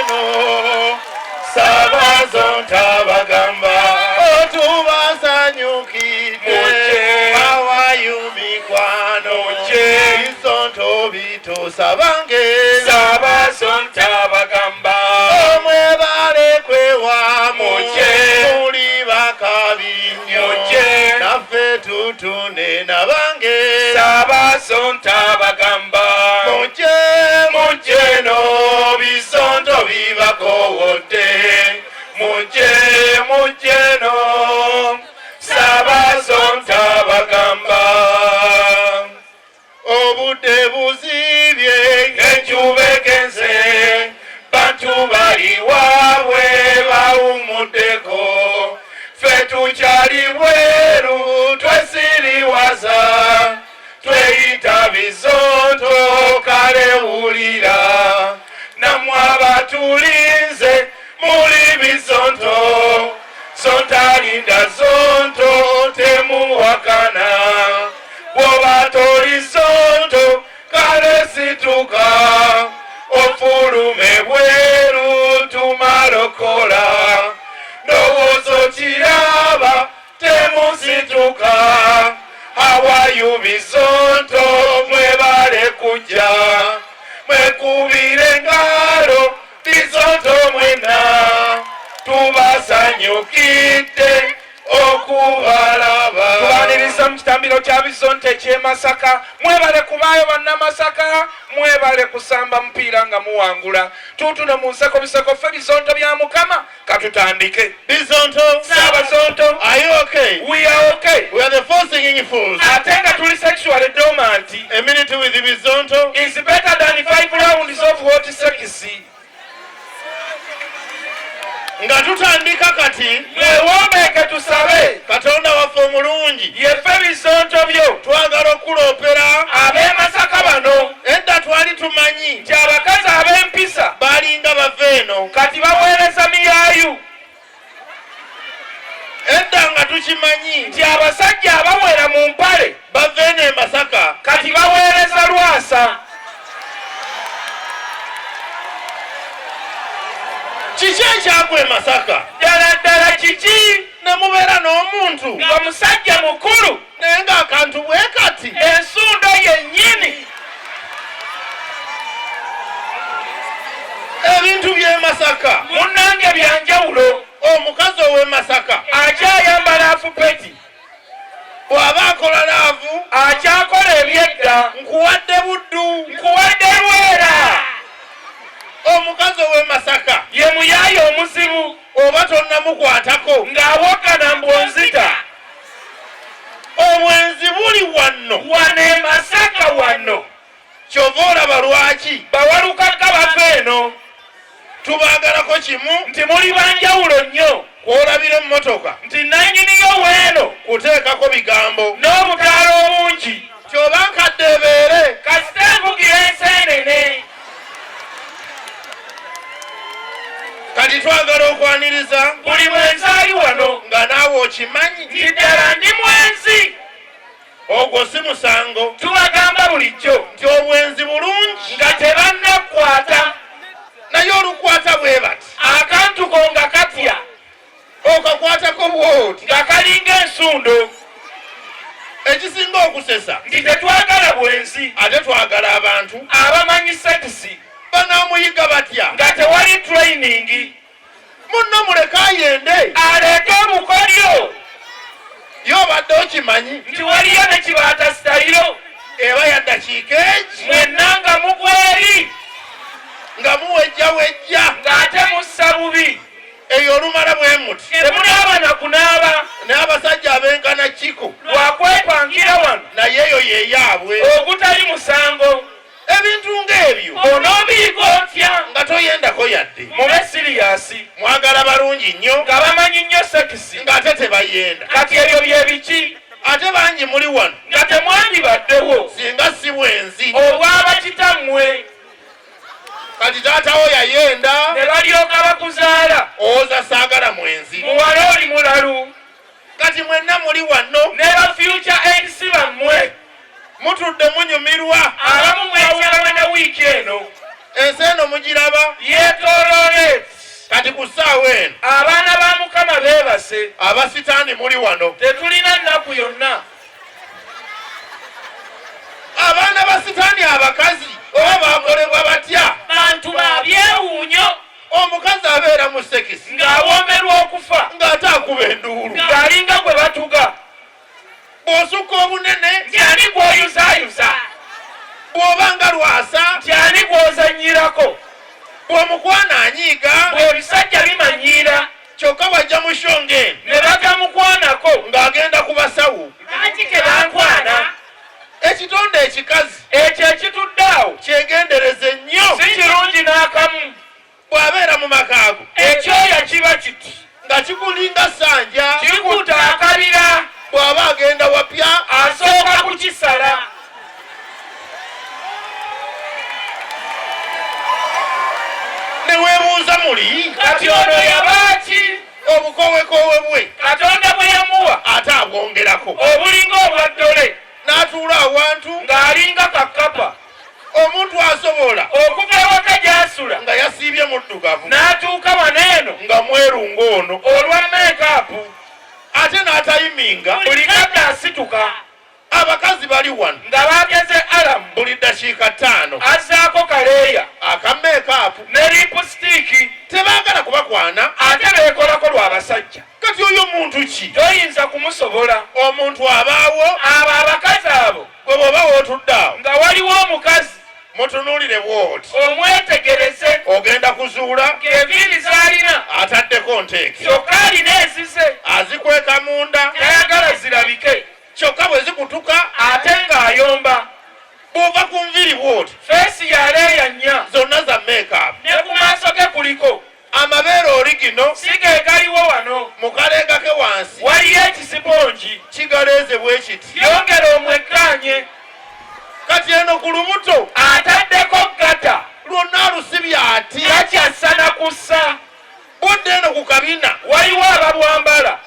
mikwano Sabazonta bagamba otubasanyukide awayo mikwano Isonto bito sabange Sabazonta bagamba omwebale kwewa muli bakabinyo naffe tutune nabange Sabazonta bagamba muje no bisonto bibakowote muje no Sabazonta bagamba obudde buzibye enjubekenze bantu bali waabwe bawumuddeko ffe tukyali bweru twesiriwaza tweyita bizonto kale wulira namwe abatulinze muli bizonto zontalinda zonto temuwakana bwoba toli zonto kale situka ofulume bweru tumalokola ndowoozo kiraba temusituka awayo bizonto mwebale kujja mwekubire engalo bizonto mwena tubasanyukidde okubalaba tubaniriza mu kitambiro kya bizonto eky'e Masaka mwebale kubaayo bannamasaka mwebale kusamba mupiira nga muwangula tutune mu nseko biseko ffe bizonto bya Mukama katutandike bizonto Sabazonto are you okay we are okay we are the four singing fools ate nga tuli sexually dormant a minute with the bizonto is better than 5 rounds of hot sex nga tutandika kati mwewoomeke tusabe Katonda waffe omulungi yeffe bizonto byo twagala okuloopera ab'e Masaka bano edda twali tumanyi nti abakazi ab'empisa balinga bava eno kati baweereza miyaayu edda nga tukimanyi nti abasajja abawera mu mpale bava eno e Masaka kati baweereza lwasa kiki ekyagwa e Masaka ddala kiki ne mubeera n'omuntu nga musajja mukulu naye ng'akantu bwe kati ensundo yennyini ebintu by'e Masaka munnange byanjawulo omukazi ow'e Masaka akyayambala afupeti bw'aba akola laavu akyakola ebyedda nkuwadde buddu nkuwadde lwera omukazi ow'e Masaka ye muyaayi omuzibu oba tonnamukwatako ng'awogana mbwonzita obwenzi buli wano e Masaka wano kyova olaba lwaki bawalukaka bava eno tubaagalako kimu nti muli banjawulo nnyo kwolabira emmotoka nti nannyiniyo weeno kuteekako bigambo n'obutaala obungi kyoba nkadde ebeere kasita envugira enseenene kati twagala okwaniriza buli mwenzi ali wano nga naawe okimanyi nti ddala ndi mwenzi ogwo si musango tubagamba bulijjo nti obwenzi bulungi nga tebannakwata naye olukwata bwe bati akantu ko nga katya okakwatako bwoti nga kalinga ensundo ekisinga okusesa nti tetwagala bwenzi ate twagala abantu abamanyi sekisi banaamuyiga batya nga tewali training munno muleka ayende aleete obukolyo y'obadde okimanyi nti waliyo ne kibaata sitayiro eba yaddakiika eki mwenna nga mugweri nga muwejjawejja ng'ate mussa bubi eyo olumala bwe muti temunaaba na kunaaba n'abasajja ab'enkana kiko lwakwepangira wano naye eyo yeyaabwe ogutali musango ebintu ng'ebyo onoobiyiga otya nga toyendako yadde mube siriyasi mwagala balungi nnyo nga bamanyi nnyo sekisi ng'ate tebayenda kati ebyo bye biki ate bangi muli wano nga temwandibaddewo singa si bwenzi obwaba kitammwe kati taatawo yayenda ne balyoka bakuzaala oza saagala mwenzi muwala oli mulalu kati mwenna muli wano ne ba future aids bammwe mutudde munyumirwa abamu mwawulana wiiki eno ensi eno mugiraba yetooloola kati ku ssaawa eno abaana ba Mukama beebase abasitaani muli wano tetulina nnaku yonna abaana ba sitaani abakazi oba bakolebwa batya bantu babyewuunyo omukazi abeera mu sekisi ng'awoomerwa okufa ng'ate akuba enduulu ng'alinga gwe batuga bw'osukka obunene ntyani gw'oyuzaayuza bw'oba nga lwasa ntyani gw'ozannyirako bw'omukwana anyiiga bw'ebisajja bimanyiira kyokka wajja mu shonga eno ne batamukwanako ng'agenda ku basawo lwaki tebankwana ekitonde ekikazi ekyo ekitudde awo kyegendereze nnyo si kirungi n'akamu bw'abeera mu makaago ekyoya kiba kiti nga kikulinga ssanja kikutaakalira bw'aba agenda wapya asooka kukisala ne weebuuza muli kati ono yabaaki obukowekowe bwe Katonda bwe yamuwa ate abwongerako obulinga obwaddole n'atuula awantu ng'alinga kakkapa omuntu asobola okuva ewaka gy'asula nga yasiibye muddugavu n'atuuka wano eno nga mweru ng'ono olwa meekaapu ate n'atayiminga buli kadde asituka abakazi bali wano nga baageze alamu buli ddakiika 5 azzaako kaleeya aka meekaapu ne lipusitiiki tebaagala kubakwana ate beekolako lw'abasajja kati oyo muntu ki toyinza kumusobola omuntu abaawo abo abakazi abo gwe bw'oba wootudde awo nga waliwo omukazi mutunuulire bw'oti omwetegereze ogenda kuzuula ng'enviiri z'alina ataddeko nteeke kyokka alina ezize azikweka munda tayagala zirabike kyokka bwe zikutuka ate ng'ayomba bw'ova ku nviiri bw'oti feesi yaleeya nnya zonna za meekaapu ne ku maaso ge kuliko amabeere origino si ge galiwo wano mu kaleega ke wansi waliyo ekisiponji kigaleeze bwe kiti yongera omwekkaanye kati eno ku lubuto ataddeko gata lwonna alusibye ati takyasana kussa budde eno ku kabina waliwo ababwambala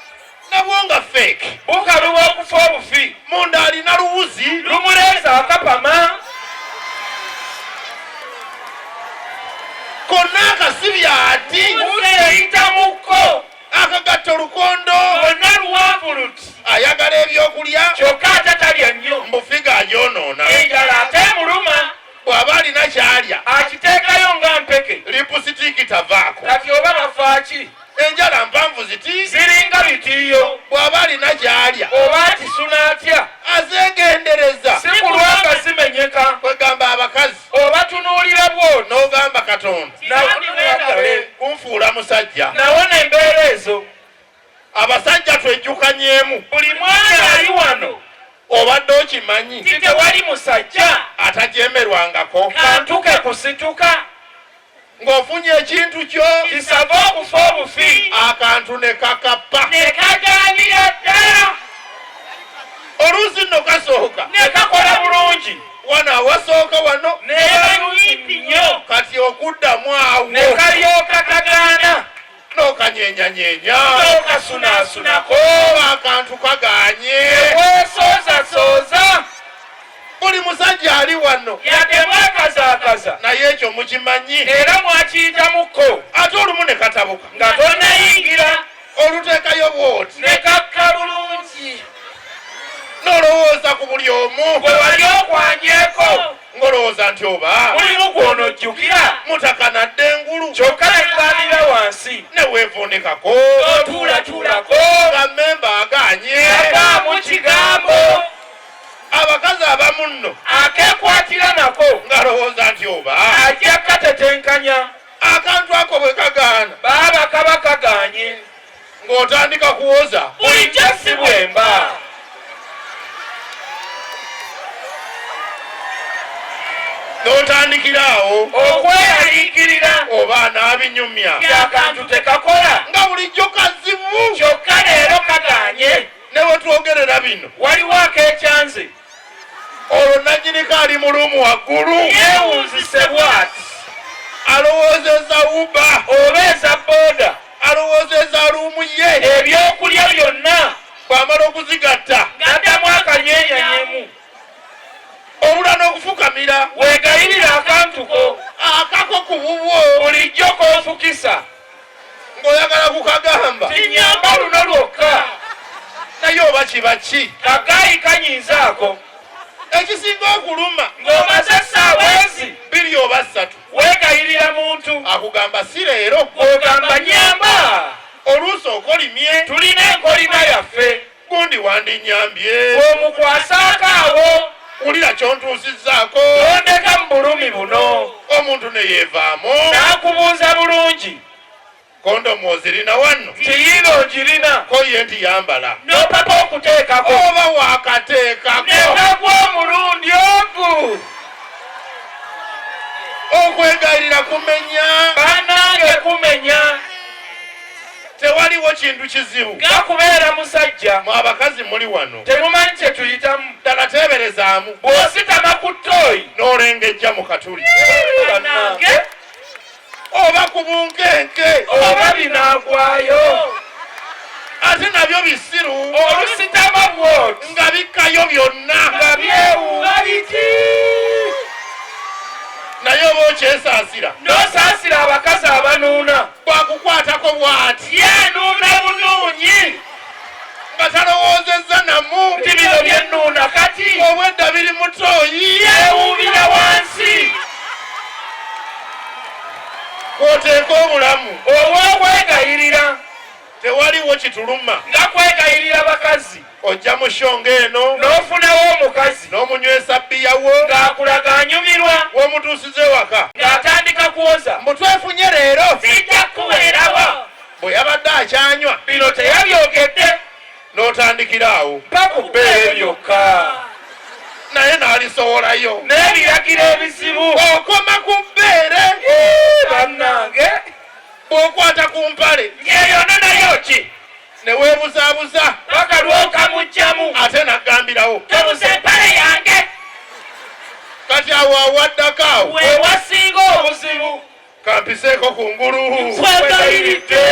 nabwo nga feeke bukaluba okufa obufi munda alina luwuzi lumuleeza akapama konna akasibye ati buleeyita mukko akagatta olukondo lwonna luwanvu luti ayagala ebyokulya kyokka ate talya nnyo mbufiga agyonoona enjala ate muluma bw'aba alina kyalya akiteekayo nga mpeke lipusitiiki tavaako kati oba bafaaki enjala mpanvu ziti ziringa bitiiyo bw'aba alina kyalya oba akisuna atya azeegendereza si kulwanga zimenyeka kwegamba abakazi oba tunuulira bw'ono n'ogamba katonda nawonagale kunfuula musajja nawona embeera ezo abasajja twejjukanyeemu buli mwana ali wano obadde okimanyi nti tewali musajja atajemerwangako kantuke kusituka ng'ofunye ekintu kyo kisava okufa obufi akantu ne kakappa ne kagaanira ddala oluusi nno kasooka ne kakola bulungi wano awasooka wano neeba nyimpi nnyo kati okuddamu awo ne kalyoka kagaana n'okanyenyanyenya n'okasunasunako akantu kaganye weesoozasooza buli musajja ali wano yadde mwakazaakaza naye ekyo mukimanyi era mwakiyita mukko ate olumu ne katabuka nga tonnayingira oluteekayo bw'oti ne kakka bulungi n'olowooza ku buli omu gwe wali okwanyeeko ng'olowooza nti oba mulimu gw'onojjukira mutakanadde engulu kyokka ne tugaanira wansi ne weevuunikako otuulatuulako nga mmemba aganye agaamu kigambo abakazi abamu nno akeekwatira nako ng'alowooza nti oba ajja katetenkanya akantu ako bwe kagaana baaba kaba kagaanye ng'otandika kuwoza bulijjo si bwemba n'otandikira awo okweyaliikirira oba anaabinyumya byakantu tekakola nga bulijjo kazibu kyokka leero kagaanye ne we twogerera bino waliwo akeekyanze olwo nannyiniko ali mu luumu waggulu yeewunzise bw'ati alowoozeza uba oba eza booda alowoozeza luumu ye ebyokulya byonna bw'amala okuzigatta n'addamu akanyenyanyemu obula n'okufukamira weegayirira akantuko akako ako ku bubwo bulijjo koofukisa ng'oyagala kukagamba tinyamba luno lwokka naye oba kiba ki kagayi kanyinzaako ekisinga okuluma ng'omaze essaawa ezi 2 oba 3 weegayirira muntu akugamba si leero ogamba nyamba oluusi okolimye tulina enkolima yaffe gundi wandinyambye omukwasaako awo wulira kyontuusizzaako ondeka mu bulumi buno omuntu ne yeevaamu n'akubuuza bulungi kondomu ozirina wanno tiyino ogirina ko ye nti yambala n'opapa okuteekako oba waakateekako nekagwa omulundi ogu okwegayirira kumenya bannange kumenya tewaliwo kintu kizibu nga kubeera musajja mwe abakazi muli wano temumanyi kye tuyitamu ddala teeberezaamu bw'ositama ku ttooyi n'olengejja mu katuli bannange oba ku bunkenke oba binaagwayo ate nabyo bisiru olusitama bwoti nga bikkayo byonna nga byewuuba biti naye oba okyesaasira n'osaasira abakazi abanuuna bwakukwatako bw'ati yenuuna bunuunyi nga talowoozezza namu nti bino byennuuna kati obwedda biri mu ttooyi yeewuubira wansi kw'oteeka obulamu olw'okwegayirira tewaliwo kituluma nga kwegayirira bakazi ojja mu shonga eno n'ofunawo omukazi n'omunywesa bbiyawo ng'akulaga anyumirwa w'omutuusize waka ng'atandika kuwoza mbu twefunye leero sijja kuweerawo bwe yabadde akyanywa bino teyabyogedde n'otandikira awo mpa ku bbeere byokka naye n'alisowolayo n'ebiragiro ebizibu okoma ku bbeere bannange bw'okwata ku mpale ng'eyono nayo ki ne weebuzaabuza paka lw'okamugjamu ate n'aggambirawo tobuza empale yange kati awo awaddako awo weewasinga obuzibu kampiseeko ku ngulu kwegayiridde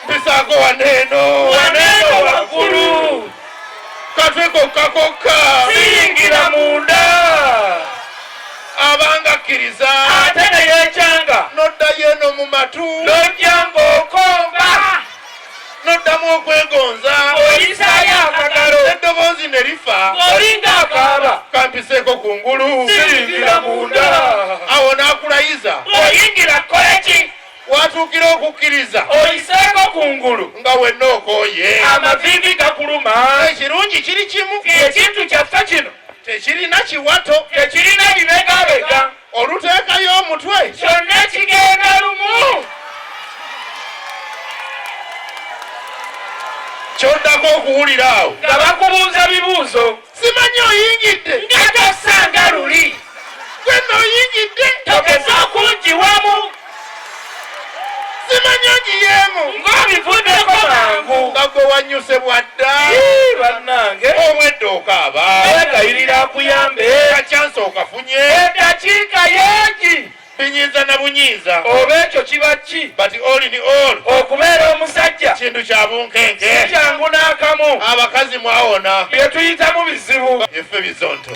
mpisaako waneeno waneeno waggulu katwe kokka kokka siyingira munda abanga akkiriza ate ne yeekyanga n'oddayo eno mu matu n'ojja ng'okomba n'oddamu okwegonza oyisaayo akagalo n'eddoboozi ne lifa olinga akaaba kampiseeko ku ngulu siyingira munda awo n'akulayiza oyingira kkola ki watuukira okukkiriza oyiseeko ku ngulu nga wenna okooye amaviivi gakuluma ekirungi kiri kimu ekintu kyaffe kino tekirina kiwato tekirina bibegabega oluteekayo omutwe kyonna kigenda lumu kyoddako okuwulira awo nga bakubuuza bibuuzo simanyi oyingidde nga tosanga luli gwenna oyingidde togeza okungiwamu simanyi ogiyeemu ng'obivuddeko mangu nga gwe wanyusebwa dda bannange obwedda okaaba weegayirira akuyambe kakyansi okafunye eddakiika yeegi binyiiza na bunyiiza oba ekyo kiba ki but all in all okubeera omusajja kintu kya bunkenke kyangu n'akamu abakazi mwawona bye tuyitamu bizibu effe bizonto